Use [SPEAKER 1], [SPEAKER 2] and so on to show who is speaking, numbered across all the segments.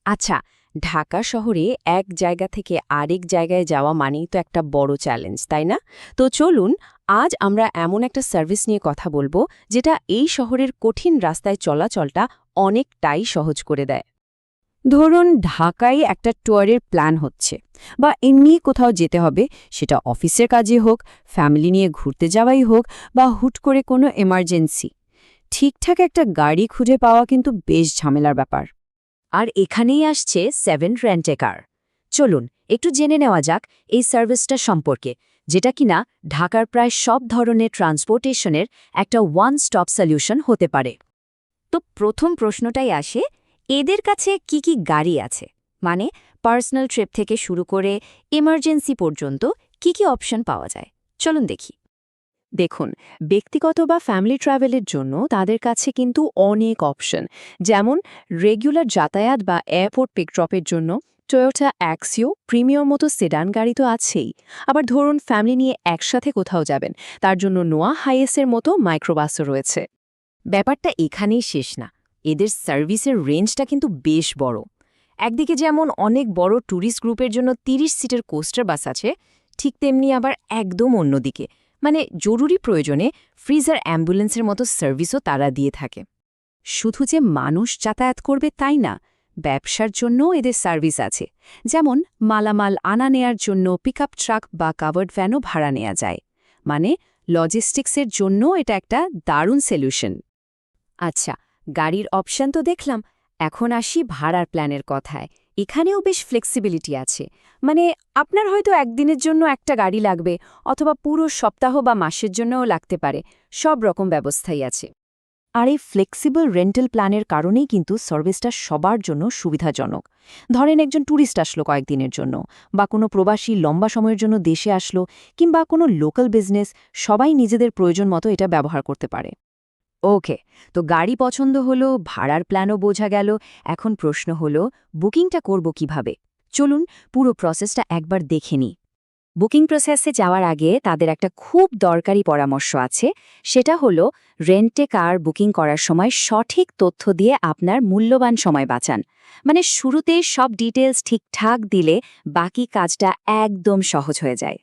[SPEAKER 1] আচ্ছা, ঢাকা শহরে এক জায়গা থেকে আরেক জায়গায় যাওয়া মানেই তো একটা বড় চ্যালেঞ্জ, তাই না? তো চলুন, আজ আমরা এমন একটা সার্ভিস নিয়ে কথা বলবো যেটা এই শহরের কঠিন রাস্তায় চলাচলটা অনেকটাই সহজ করে দেয়। ধরুন ঢাকায় একটা ট্যুরের প্ল্যান হচ্ছে, বা এমনি কোথাও যেতে হবে, সেটা অফিসের কাজে হোক, ফ্যামিলি নিয়ে ঘুরতে যাওয়াই হোক, বা হুট করে কোনো এমার্জেন্সি। ঠিকঠাক একটা গাড়ি খুঁজে পাওয়া কিন্তু বেশ ঝামেলার ব্যাপার। আর এখানেই আসছে 7 রেন্ট-এ-কার। চলুন একটু জেনে নেওয়া যাক এই সার্ভিসটা সম্পর্কে, যেটা কিনা ঢাকার প্রায় সব ধরনের ট্রান্সপোর্টেশনের একটা ওয়ান স্টপ সলিউশন হতে পারে। তো প্রথম প্রশ্নটাই আসে, এদের কাছে কি কি গাড়ি আছে? মানে পার্সোনাল ট্রিপ থেকে শুরু করে ইমার্জেন্সি পর্যন্ত কি কি অপশন পাওয়া যায়? চলুন দেখি। দেখুন, ব্যক্তিগত বা ফ্যামিলি ট্রাভেলের জন্য তাদের কাছে কিন্তু অনেক অপশন। যেমন রেগুলার যাতায়াত বা এয়ারপোর্ট পিকড্রপের জন্য টয়োটা অ্যাক্সিও প্রিমিয়ার মতো সেডান গাড়ি তো আছেই। আবার ধরুন ফ্যামিলি নিয়ে একসাথে কোথাও যাবেন, তার জন্য নোয়া হাইএসের মতো মাইক্রোবাসও রয়েছে। ব্যাপারটা এখানেই শেষ না, এদের সার্ভিসের রেঞ্জটা কিন্তু বেশ বড়। একদিকে যেমন অনেক বড় ট্যুরিস্ট গ্রুপের জন্য 30 সিটের কোস্টার বাস আছে, ঠিক তেমনি আবার একদম অন্যদিকে, মানে জরুরি প্রয়োজনে ফ্রিজার অ্যাম্বুলেন্সের মতো সার্ভিসও তারা দিয়ে থাকে। শুধু যে মানুষ যাতায়াত করবে তাই না, ব্যবসার জন্যও এদের সার্ভিস আছে। যেমন মালামাল আনা নেয়ার জন্য পিকআপ ট্রাক বা কাভার্ড ভ্যানও ভাড়া নেওয়া যায়। মানে লজিস্টিক্সের জন্য এটা একটা দারুণ সলিউশন। আচ্ছা, গাড়ির অপশন তো দেখলাম, এখন আসি ভাড়ার প্ল্যানের কথায়। এখানেও বেশ ফ্লেক্সিবিলিটি আছে। মানে আপনার হয়তো একদিনের জন্য একটা গাড়ি লাগবে, অথবা পুরো সপ্তাহ বা মাসের জন্যও লাগতে পারে। সব রকম ব্যবস্থাই আছে। আর এই ফ্লেক্সিবল রেন্টাল প্ল্যানের কারণেই কিন্তু সার্ভিসটা সবার জন্য সুবিধাজনক। ধরেন একজন ট্যুরিস্ট আসলো কয়েকদিনের জন্য, বা কোনো প্রবাসী লম্বা সময়ের জন্য দেশে আসলো, কিংবা কোনো লোকাল বিজনেস, সবাই নিজেদের প্রয়োজন মতো এটা ব্যবহার করতে পারে। ওকে, তো গাড়ি পছন্দ হলো, ভাড়ার প্ল্যানও বোঝা গেল। এখন প্রশ্ন হলো, বুকিংটা করব কিভাবে? চলুন পুরো প্রসেসটা একবার দেখে নিই। বুকিং প্রসেসে যাওয়ার আগে তাদের একটা খুব দরকারি পরামর্শ আছে। সেটা হলো, রেন্টে কার বুকিং করার সময় সঠিক তথ্য দিয়ে আপনার মূল্যবান সময় বাঁচান। মানে শুরুতে সব ডিটেলস ঠিকঠাক দিলে বাকি কাজটা একদম সহজ হয়ে যায়।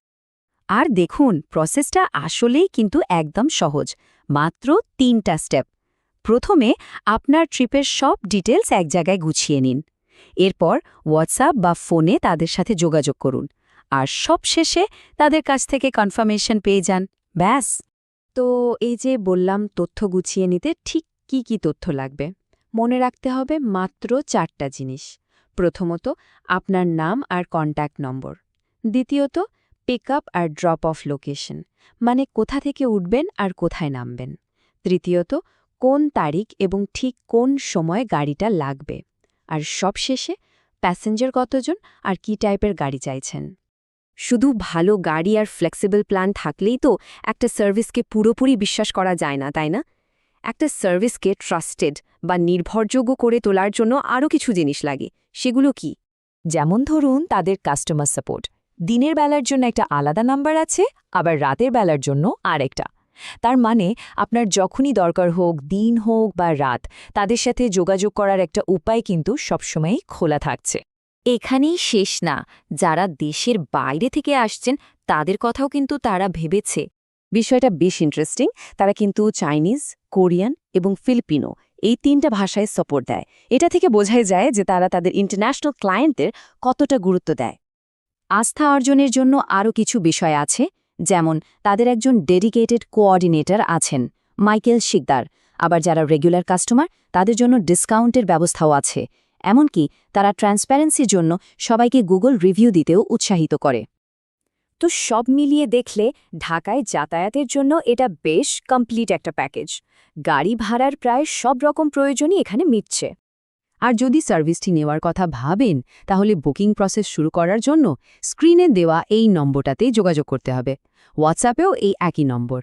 [SPEAKER 1] আর দেখুন, প্রসেসটা আসলেই কিন্তু একদম সহজ। মাত্র 3টা স্টেপ। প্রথমে আপনার ট্রিপের সব ডিটেলস এক জায়গায় গুছিয়ে নিন। এরপর হোয়াটসঅ্যাপ বা ফোনে তাদের সাথে যোগাযোগ করুন। আর সবশেষে তাদের কাছ থেকে কনফার্মেশন পেয়ে যান। ব্যাস। তো এই যে বললাম তথ্য গুছিয়ে নিতে ঠিক কি কি তথ্য লাগবে, মনে রাখতে হবে মাত্র 4টা জিনিস। প্রথমত, আপনার নাম আর কন্ট্যাক্ট নম্বর। দ্বিতীয়ত, পিকআপ আর ড্রপ অফ লোকেশন, মানে কোথা থেকে উঠবেন আর কোথায় নামবেন। তৃতীয়ত, কোন তারিখ এবং ঠিক কোন সময় গাড়িটা লাগবে। আর সবশেষে, প্যাসেঞ্জার কতজন আর কি টাইপের গাড়ি চাইছেন। শুধু ভালো গাড়ি আর ফ্লেক্সিবল প্ল্যান থাকলেই তো একটা সার্ভিসকে পুরোপুরি বিশ্বাস করা যায় না, তাই না? একটা সার্ভিসকে ট্রাস্টেড বা নির্ভরযোগ্য করে তোলার জন্য আরও কিছু জিনিস লাগে। সেগুলো কি? যেমন ধরুন তাদের কাস্টমার সাপোর্ট। দিনের বেলার জন্য একটা আলাদা নাম্বার আছে, আবার রাতের বেলার জন্য আরেকটা। তার মানে আপনার যখনই দরকার হোক, দিন হোক বা রাত, তাদের সাথে যোগাযোগ করার একটা উপায় কিন্তু সবসময়ই খোলা থাকছে। এখানেই শেষ না, যারা দেশের বাইরে থেকে আসছেন তাদের কথাও কিন্তু তারা ভেবেছে। বিষয়টা বেশ ইন্টারেস্টিং। তারা কিন্তু চাইনিজ, কোরিয়ান এবং ফিলিপিনো এই 3টা ভাষায় সাপোর্ট দেয়। এটা থেকে বোঝাই যায় যে তারা তাদের ইন্টারন্যাশনাল ক্লায়েন্টদের কতটা গুরুত্ব দেয়। আস্থা অর্জনের জন্য আরও কিছু বিষয় আছে। যেমন তাদের একজন ডেডিকেটেড কোঅর্ডিনেটর আছেন, মাইকেল শিকদার। আবার যারা রেগুলার কাস্টমার, তাদের জন্য ডিসকাউন্টের ব্যবস্থাও আছে। এমনকি তারা ট্রান্সপারেন্সির জন্য সবাইকে গুগল রিভিউ দিতেও উৎসাহিত করে। তো সব মিলিয়ে দেখলে ঢাকায় যাতায়াতের জন্য এটা বেশ কমপ্লিট একটা প্যাকেজ। গাড়ি ভাড়ার প্রায় সব রকম প্রয়োজনই এখানে মিটছে। আর যদি সার্ভিসটি নেওয়ার কথা ভাবেন, তাহলে বুকিং প্রসেস শুরু করার জন্য স্ক্রিনে দেওয়া এই নম্বরটাতেই যোগাযোগ করতে হবে। হোয়াটসঅ্যাপেও এই একই নম্বর।